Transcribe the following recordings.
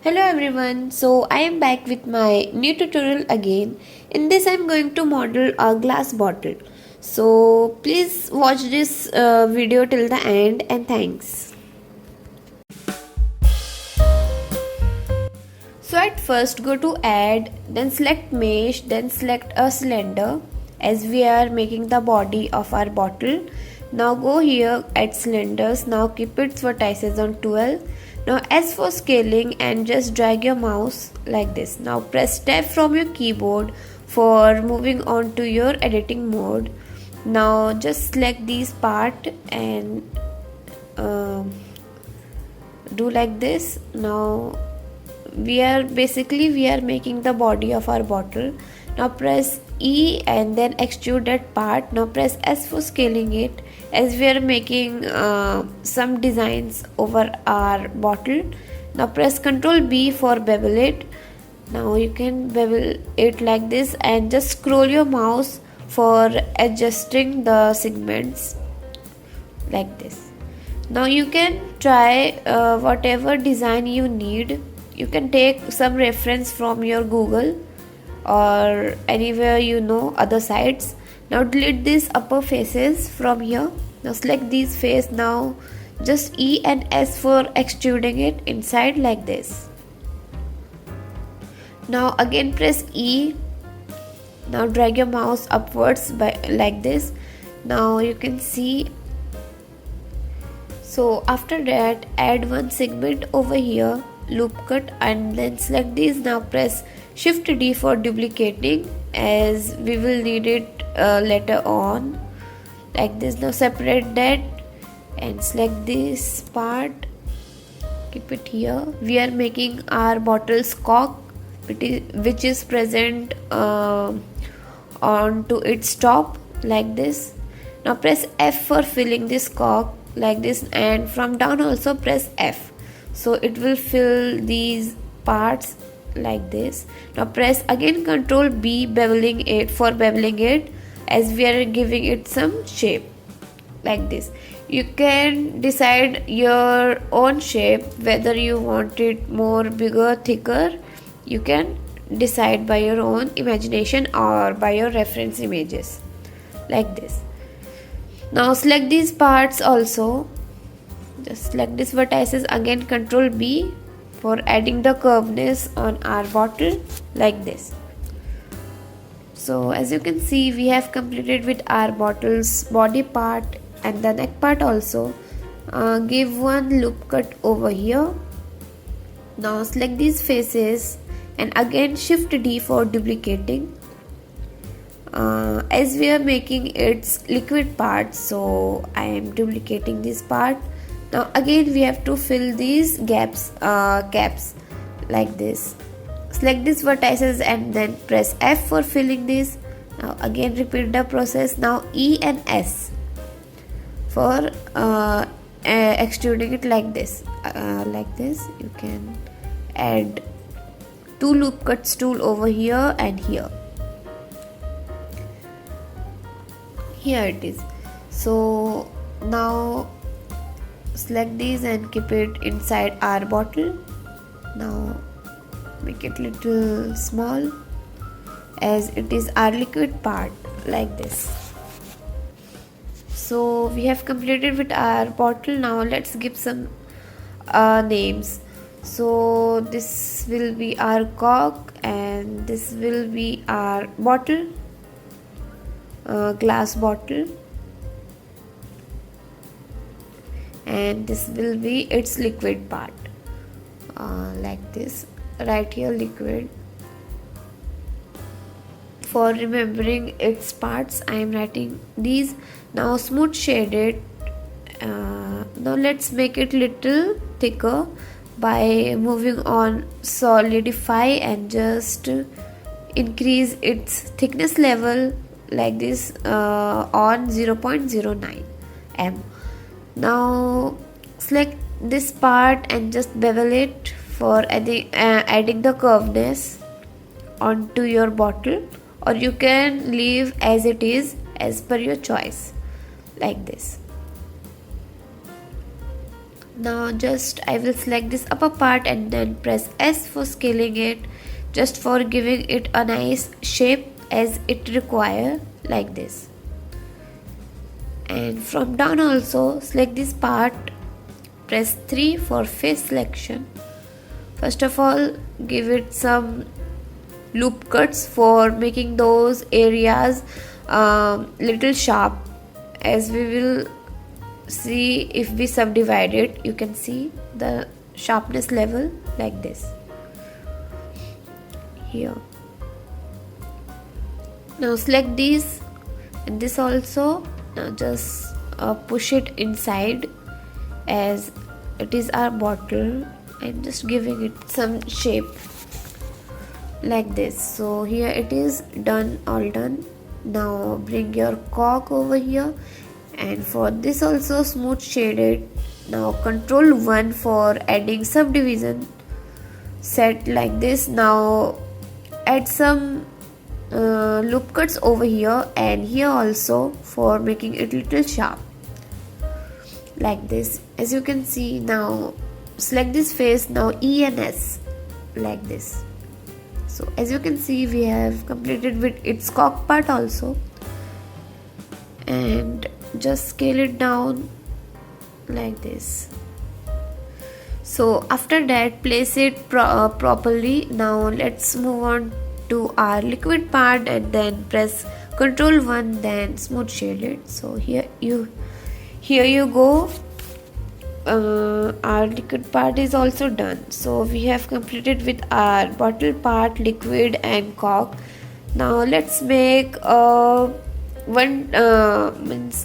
Hello everyone, so I am back with my new tutorial again. In this I am going to model a glass bottle. So please watch this video till the end and thanks. So at first go to add, then select mesh, then select a cylinder as we are making the body of our bottle. Now go here at cylinders, now keep its vertices on 12. Now as for scaling and just drag your mouse like this. Now press tab from your keyboard for moving on to your editing mode. Now just select these part and do like this. Now we are making the body of our bottle. Now press E and then extrude that part. Now press S for scaling it as we are making some designs over our bottle. Now press Ctrl B for bevel it. Now you can bevel it like this and just scroll your mouse for adjusting the segments like this. Now you can try whatever design you need. You can take some reference from your Google or anywhere you know other sites. Now delete these upper faces from here. Now select these face. Now just E and S for extruding it inside like this. Now again press E. Now drag your mouse upwards by like this. Now you can see. So after that add one segment over here, loop cut, and then select these. Now press Shift D for duplicating as we will need it later on like this. Now separate that and select this part, keep it here. We are making our bottle's cork which is present onto its top like this. Now press F for filling this cork like this, and from down also press F, so it will fill these parts like this. Now press again Ctrl B beveling it as we are giving it some shape like this. You can decide your own shape, whether you want it more bigger, thicker. You can decide by your own imagination or by your reference images like this. Now select these parts also. Just select these vertices, again Ctrl B for adding the curveness on our bottle like this. So as you can see, we have completed with our bottle's body part and the neck part also. Give one loop cut over here. Now select these faces and again Shift D for duplicating. As we are making its liquid part, so I am duplicating this part. Now again we have to fill these gaps, caps like this. Select these vertices and then press F for filling this. Now again repeat the process. Now E and S for extruding it like this. You can add two loop cuts tool over here and here. Here it is. So now select these and keep it inside our bottle. Now make it little small as it is our liquid part like this. So we have completed with our bottle. Now let's give some names. So this will be our cork and this will be our bottle, glass bottle, and this will be its liquid part like this. Right here liquid. For remembering its parts I am writing these. Now smooth shaded. Now let's make it little thicker by moving on solidify and just increase its thickness level like this on 0.09 m. Now select this part and just bevel it for adding the curveness onto your bottle, or you can leave as it is as per your choice like this. Now just I will select this upper part and then press S for scaling it, just for giving it a nice shape as it require, like this. And from down also select this part, press 3 for face selection. First of all, give it some loop cuts for making those areas little sharp, as we will see if we subdivide it. You can see the sharpness level like this here. Now select these and this also. Now just push it inside, as it is our bottle. I'm just giving it some shape like this. So here it is done, all done. Now bring your cork over here, and for this also smooth shaded. Now Control 1 for adding subdivision, set like this. Now add some loop cuts over here and here also for making it little sharp, like this. As you can see, now select this face, now E and S, like this. So as you can see, we have completed with its cork part also, and just scale it down like this. So after that, place it properly. Now let's move on to our liquid part and then press Control 1, then smooth shaded. So here you go. Our liquid part is also done. So we have completed with our bottle part, liquid and cork. Now let's make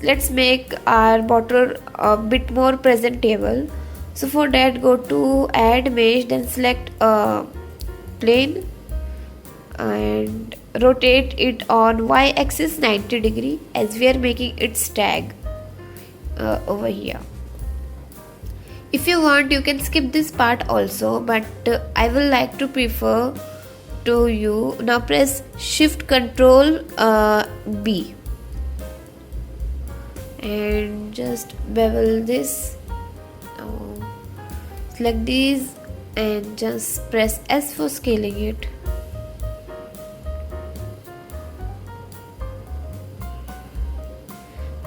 let's make our bottle a bit more presentable. So for that, go to add mesh, then select plane and rotate it on Y axis 90 degree, as we are making its tag over here. If you want, you can skip this part also, but I will like to prefer to you. Now press Shift Control B and just bevel this. Select these and just press S for scaling it.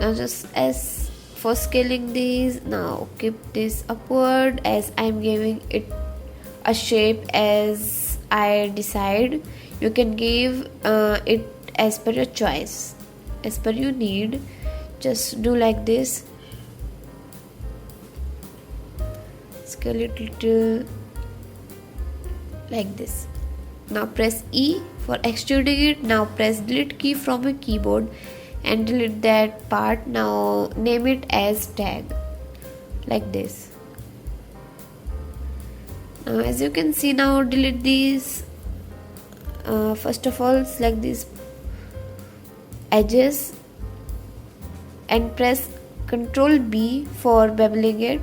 Now just S for scaling these. Now keep this upward, as I'm giving it a shape as I decide. You can give it as per your choice, as per your need. Just do like this. Scale it little like this. Now press E for extruding it. Now press delete key from your keyboard and delete that part. Now name it as tag, like this. Now as you can see, now delete these. First of all, select these edges and press Control B for beveling it,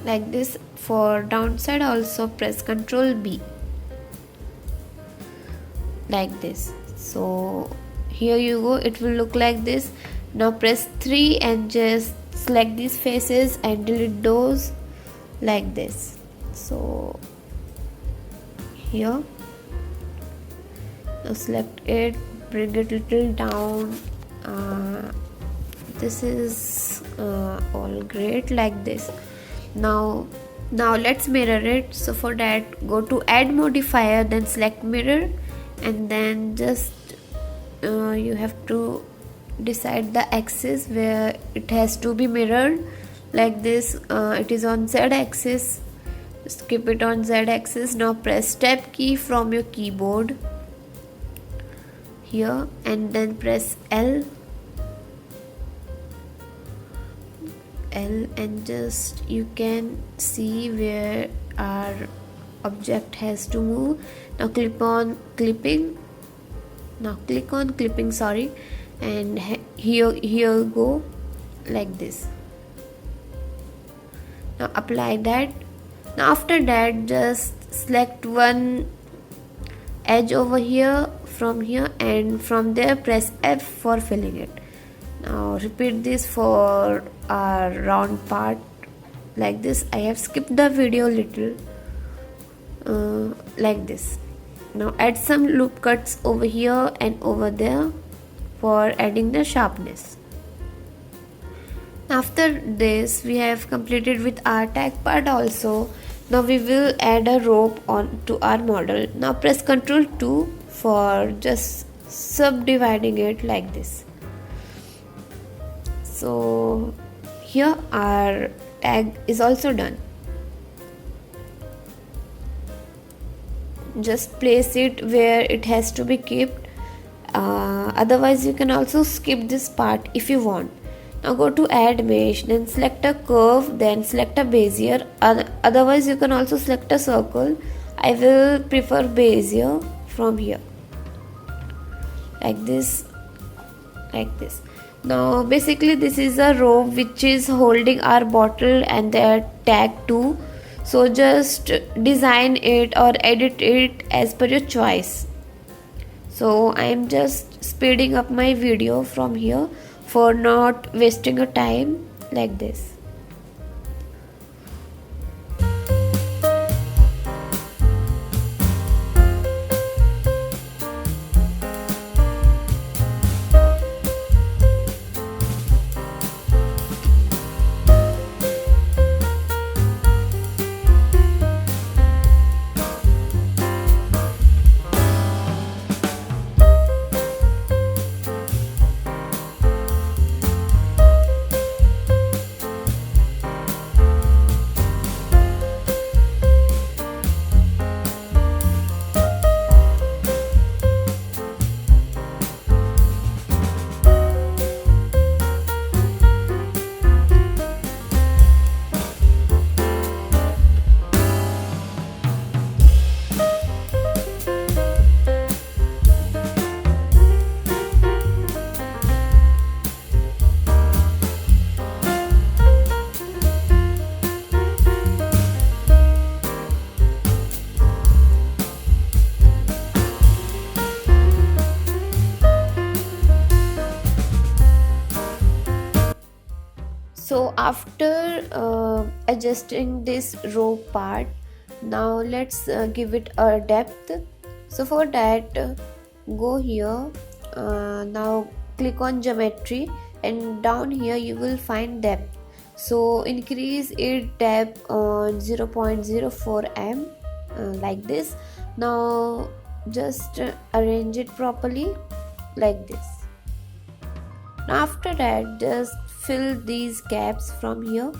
like this. For downside also press Control B, like this. So here you go, it will look like this. Now press 3 and just select these faces and delete those, like this. So here, now select it, bring it little down. This is all great, like this. Now let's mirror it. So for that, go to add modifier, then select mirror, and then just you have to decide the axis where it has to be mirrored, like this. It is on Z axis, just keep it on Z axis. Now press tab key from your keyboard here and then press L and just you can see where our object has to move. Now click on clipping, sorry, and here go, like this. Now apply that. Now after that, just select one edge over here, from here, and from there press F for filling it. Now repeat this for our round part like this. I have skipped the video little like this. Now add some loop cuts over here and over there for adding the sharpness. After this we have completed with our tag part also. Now we will add a rope on to our model. Now press Ctrl 2 for just subdividing it like this. So here our tag is also done. Just place it where it has to be kept. Otherwise you can also skip this part if you want. Now go to add mesh, then select a curve, then select a bezier. Otherwise you can also select a circle. I will prefer bezier from here like this. Now basically this is a rope which is holding our bottle and the tag too. So just design it or edit it as per your choice. So I am just speeding up my video from here for not wasting your time like this. So after adjusting this rope part, now let's give it a depth. So for that go here, now click on geometry and down here you will find depth. So increase it depth on 0.04 m like this. Now just arrange it properly like this. After that just fill these gaps from here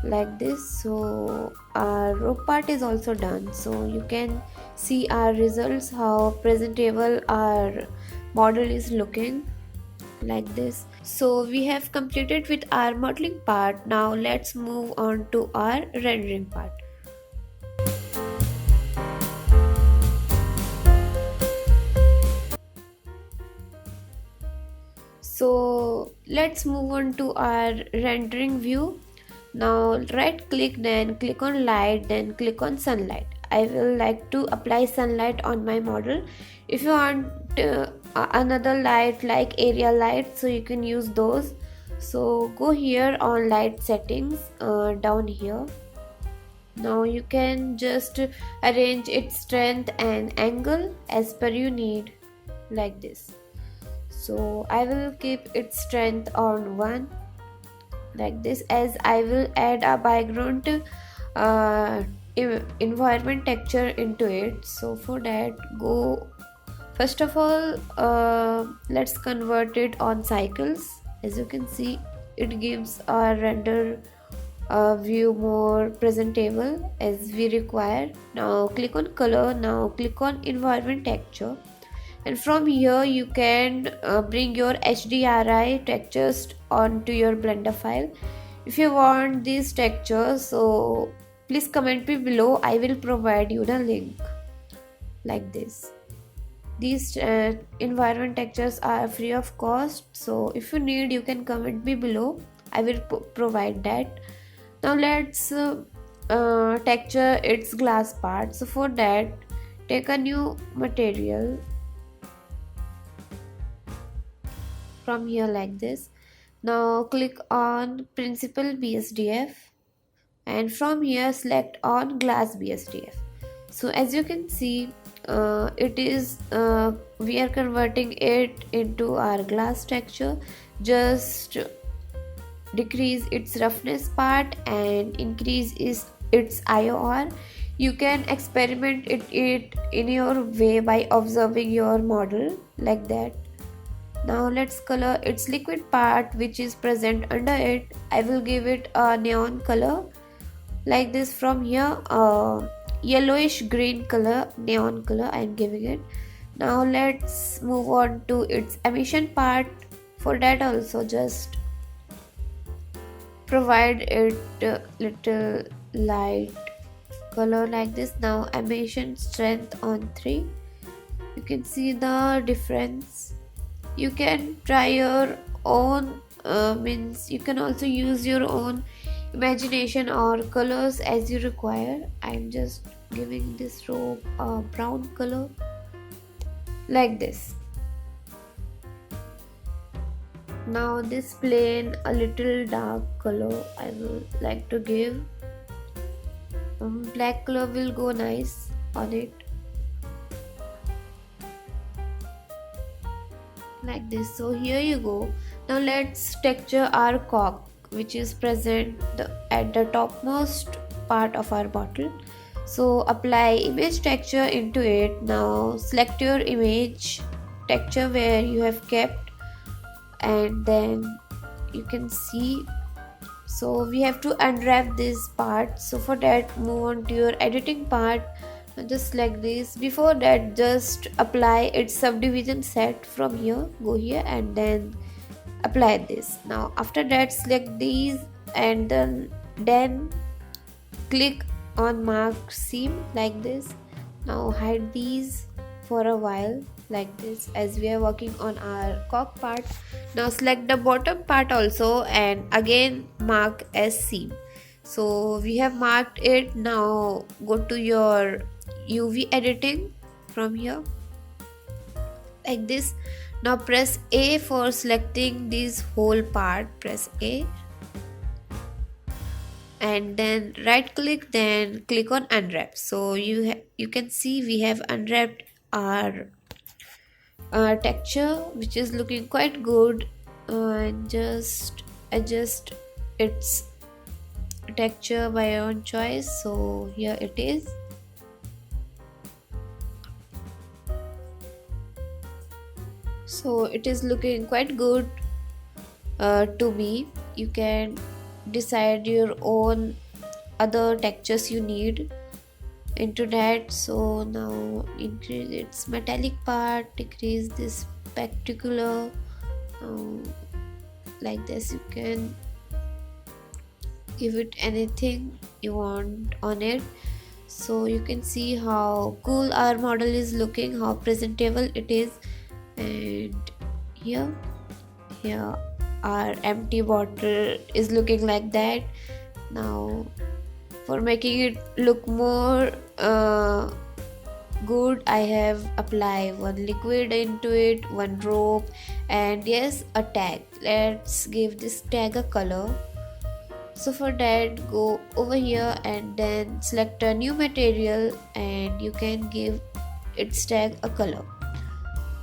like this. So our rope part is also done. So you can see our results, how presentable our model is looking like this. So we have completed with our modeling part. Now let's move on to our rendering part. So let's move on to our rendering view. Now right click, then click on light, then click on sunlight. I will like to apply sunlight on my model. If you want another light like area light, so you can use those. So go here on light settings, down here. Now you can just arrange its strength and angle as per you need like this. So I will keep its strength on 1 like this, as I will add a background environment texture into it. So for that go, first of all let's convert it on cycles. As you can see, it gives our render view more presentable as we require. Now click on color, now click on environment texture, and from here you can bring your HDRI textures onto your Blender file. If you want these textures, so please comment me below, I will provide you the link like this. These environment textures are free of cost, so if you need you can comment me below, I will provide that. Now let's texture its glass part. So for that take a new material. from here like this. Now click on principal BSDF, and from here select on glass BSDF. So as you can see, we are converting it into our glass texture. Just decrease its roughness part and increase its IOR. You can experiment it in your way by observing your model like that. Now let's color its liquid part which is present under it. I will give it a neon color like this. From here, yellowish green color, neon color I am giving it. Now let's move on to its emission part. For that also just provide it a little light color like this. Now emission strength on 3. You can see the difference. You can try your own, means you can also use your own imagination or colors as you require. I'm just giving this robe a brown color like this. Now this plane a little dark color I will like to give. Black color will go nice on it like this. So here you go. Now let's texture our cork which is present at the topmost part of our bottle. So apply image texture into it. Now select your image texture where you have kept, and then you can see. So we have to unwrap this part. So for that, move on to your editing part, just like this. Before that, just apply its subdivision set. From here, go here and then apply this. Now after that, select these and then click on mark seam like this. Now hide these for a while like this as we are working on our cork part. Now select the bottom part also and again mark as seam. So we have marked it. Now go to your UV editing from here like this. Now press A for selecting this whole part. Press A and then right click, then click on unwrap. So you can see we have unwrapped our texture which is looking quite good, and just adjust its texture by your own choice. So here it is. So it is looking quite good to me. You can decide your own other textures you need into that. So now increase its metallic part, decrease this spectacular like this. You can give it anything you want on it. So you can see how cool our model is looking, how presentable it is. And here our empty bottle is looking like that. Now for making it look more good, I have applied one liquid into it, one rope, and yes, a tag. Let's give this tag a color. So for that, go over here and then select a new material and you can give its tag a color.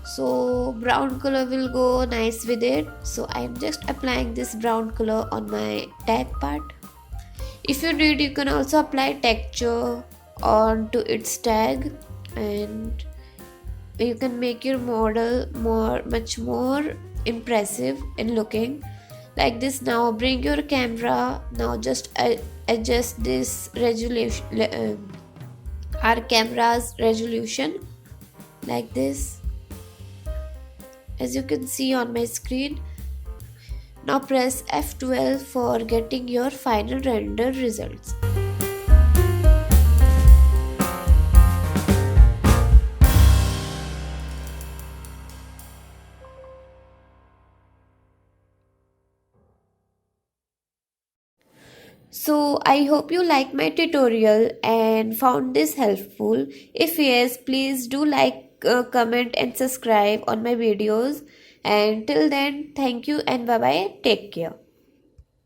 So brown color will go nice with it. So I am just applying this brown color on my tag part. If you need, you can also apply texture onto its tag and you can make your model much more impressive in looking like this. Now bring your camera. Now just adjust this resolution, our camera's resolution like this, as you can see on my screen. Now press F12 for getting your final render results. So I hope you like my tutorial and found this helpful. If yes, please do like, comment and subscribe on my videos. And till then, thank you and bye bye. Take care.